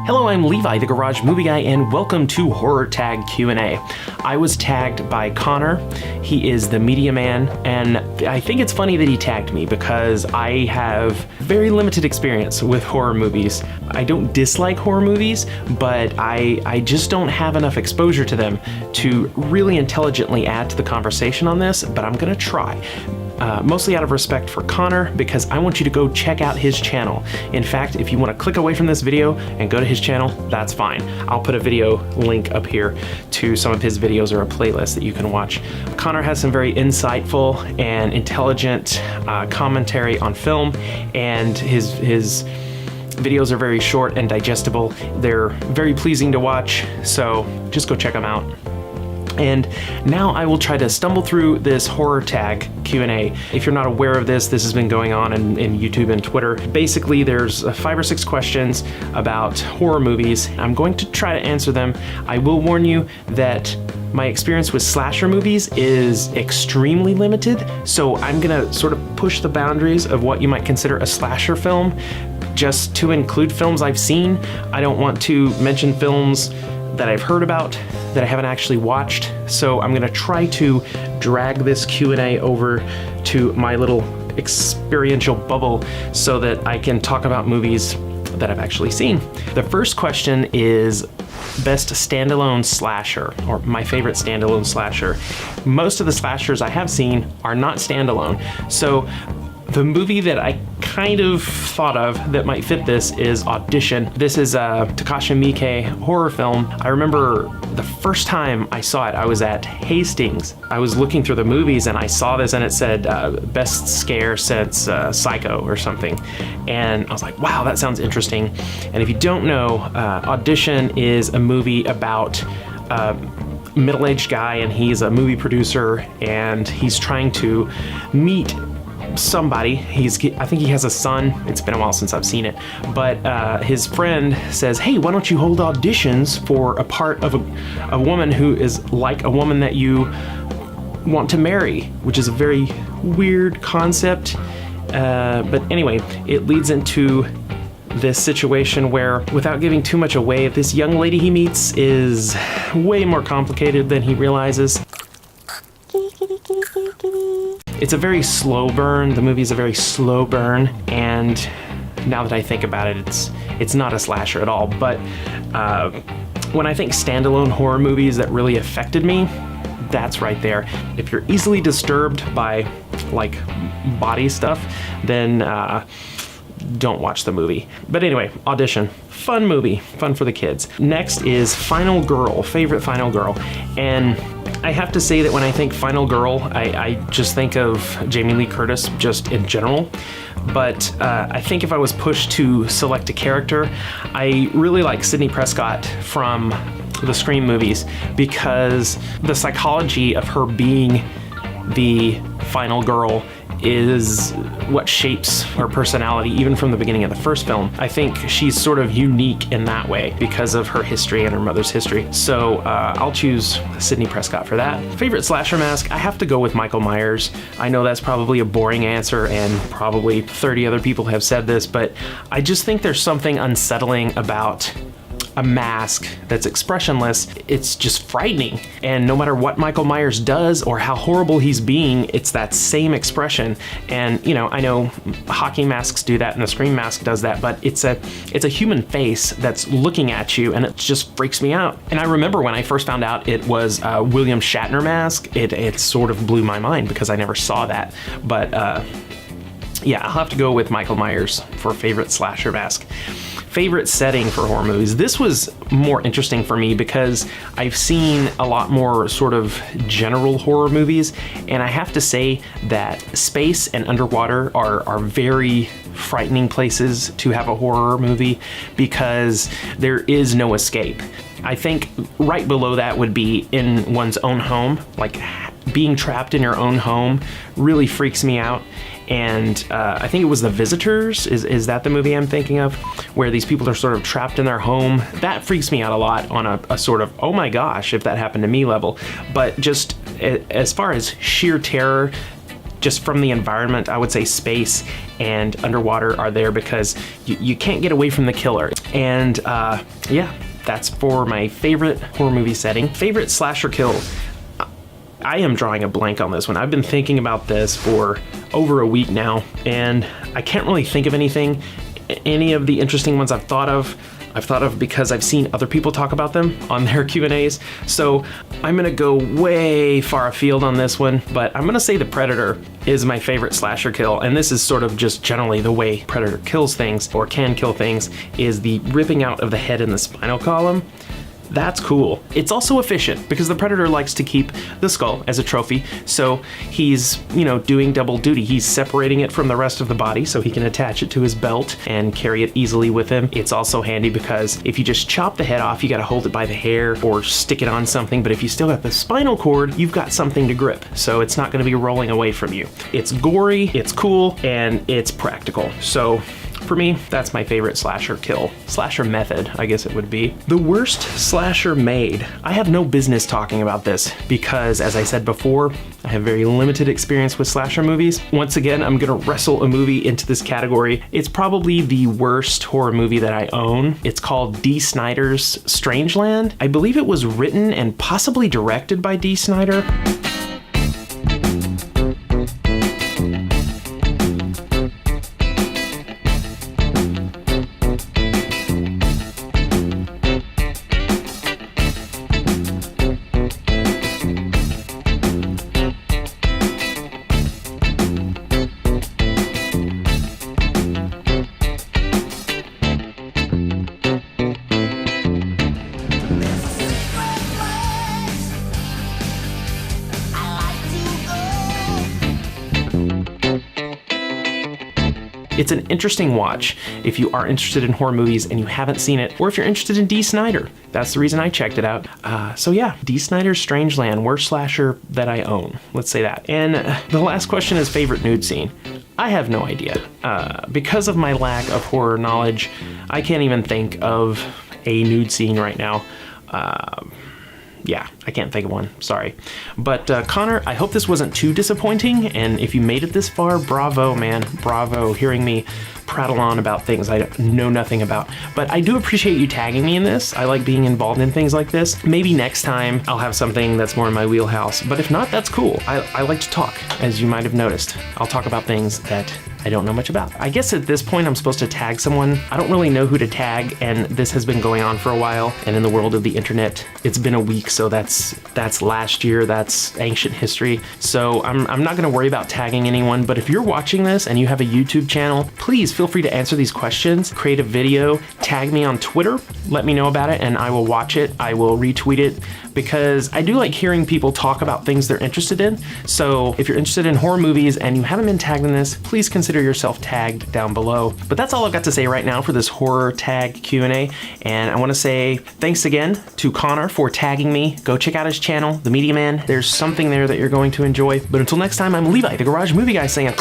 Hello, I'm Levi, the Garage Movie Guy, and welcome to Horror Tag Q&A. I was tagged by Connor. He is the media man, and I think it's funny that he tagged me because I have very limited experience with horror movies. I don't dislike horror movies, but I just don't have enough exposure to them to really intelligently add to the conversation on this, but I'm gonna try. Mostly out of respect for Connor, because I want you to go check out his channel. In fact, if you want to click away from this video and go to his channel, that's fine. I'll put a video link up here to some of his videos or a playlist that you can watch. Connor has some very insightful and intelligent commentary on film, and his videos are very short and digestible. They're very pleasing to watch, so just go check them out. And now I will try to stumble through this horror tag Q&A. If you're not aware of this has been going on in YouTube and Twitter. Basically, there's 5 or 6 questions about horror movies. I'm going to try to answer them. I will warn you that my experience with slasher movies is extremely limited, so I'm gonna sort of push the boundaries of what you might consider a slasher film, just to include films I've seen. I don't want to mention films that I've heard about that I haven't actually watched, so I'm gonna try to drag this Q&A over to my little experiential bubble so that I can talk about movies that I've actually seen. The first question is best standalone slasher, or my favorite standalone slasher. Most of the slashers I have seen are not standalone, so the movie that I kind of thought of that might fit this is Audition. This is a Takashi Miike horror film. I remember the first time I saw it, I was at Hastings. I was looking through the movies and I saw this and it said best scare since Psycho or something. And I was like, wow, that sounds interesting. And if you don't know, Audition is a movie about middle-aged guy, and he's a movie producer, and he's trying to meet somebody. I think he has a son. It's been a while since I've seen it, but his friend says, hey, why don't you hold auditions for a part of a woman who is like a woman that you want to marry, which is a very weird concept, but anyway, it leads into this situation where, without giving too much away, this young lady he meets is way more complicated than he realizes. It's a very slow burn. The movie is a very slow burn, and now that I think about it, it's not a slasher at all. But when I think standalone horror movies that really affected me, that's right there. If you're easily disturbed by like body stuff, then don't watch the movie. But anyway, Audition. Fun movie, fun for the kids. Next is Final Girl, favorite Final Girl. And I have to say that when I think Final Girl, I just think of Jamie Lee Curtis just in general. But I think if I was pushed to select a character, I really like Sidney Prescott from the Scream movies, because the psychology of her being the final girl is what shapes her personality even from the beginning of the first film. I think she's sort of unique in that way because of her history and her mother's history. So I'll choose Sidney Prescott for that. Favorite slasher mask? I have to go with Michael Myers. I know that's probably a boring answer, and probably 30 other people have said this, but I just think there's something unsettling about a mask that's expressionless. It's just frightening, and no matter what Michael Myers does or how horrible he's being, it's that same expression. And you know, I know hockey masks do that and the Scream mask does that, but it's a human face that's looking at you, and it just freaks me out. And I remember when I first found out it was a William Shatner mask, it sort of blew my mind because I never saw that. But yeah, I'll have to go with Michael Myers for favorite slasher mask. Favorite setting for horror movies. This was more interesting for me because I've seen a lot more sort of general horror movies, and I have to say that space and underwater are very frightening places to have a horror movie because there is no escape. I think right below that would be in one's own home. Like, being trapped in your own home really freaks me out. And I think it was The Visitors, is that the movie I'm thinking of? Where these people are sort of trapped in their home. That freaks me out a lot on a sort of, oh my gosh, if that happened to me level. But just as far as sheer terror, just from the environment, I would say space and underwater are there because you can't get away from the killer. And yeah, that's for my favorite horror movie setting. Favorite slasher kill. I am drawing a blank on this one. I've been thinking about this for over a week now, and I can't really think of anything. Any of the interesting ones I've thought of because I've seen other people talk about them on their Q&As. So I'm gonna go way far afield on this one, but I'm gonna say The Predator is my favorite slasher kill. And this is sort of just generally the way Predator kills things, or can kill things, is the ripping out of the head and the spinal column. That's cool. It's also efficient because the Predator likes to keep the skull as a trophy, so he's, doing double duty. He's separating it from the rest of the body so he can attach it to his belt and carry it easily with him. It's also handy because if you just chop the head off, you gotta hold it by the hair or stick it on something, but if you still got the spinal cord, you've got something to grip, so it's not gonna be rolling away from you. It's gory, it's cool, and it's practical. So for me, that's my favorite slasher kill. Slasher method, I guess it would be. The worst slasher made. I have no business talking about this because, as I said before, I have very limited experience with slasher movies. Once again, I'm gonna wrestle a movie into this category. It's probably the worst horror movie that I own. It's called Dee Snider's Strangeland. I believe it was written and possibly directed by Dee Snider. It's an interesting watch if you are interested in horror movies and you haven't seen it, or if you're interested in Dee Snider. That's the reason I checked it out. So yeah, Dee Snider's Strangeland, worst slasher that I own. Let's say that. And the last question is favorite nude scene. I have no idea. Because of my lack of horror knowledge, I can't even think of a nude scene right now. Yeah, I can't think of one, sorry. But Connor, I hope this wasn't too disappointing, and if you made it this far, bravo, man, bravo, hearing me prattle on about things I know nothing about. But I do appreciate you tagging me in this. I like being involved in things like this. Maybe next time I'll have something that's more in my wheelhouse, but if not, that's cool. I like to talk, as you might have noticed. I'll talk about things that I don't know much about. I guess at this point I'm supposed to tag someone. I don't really know who to tag, and this has been going on for a while, and in the world of the internet, it's been a week, so that's last year, that's ancient history. So I'm not gonna worry about tagging anyone, but if you're watching this and you have a YouTube channel, please feel free to answer these questions, create a video, tag me on Twitter, let me know about it, and I will watch it, I will retweet it, because I do like hearing people talk about things they're interested in. So if you're interested in horror movies and you haven't been tagged in this, please consider yourself tagged down below. But that's all I've got to say right now for this horror tag Q&A. And I want to say thanks again to Connor for tagging me. Go check out his channel, The Media Man. There's something there that you're going to enjoy. But until next time, I'm Levi, the Garage Movie Guy, saying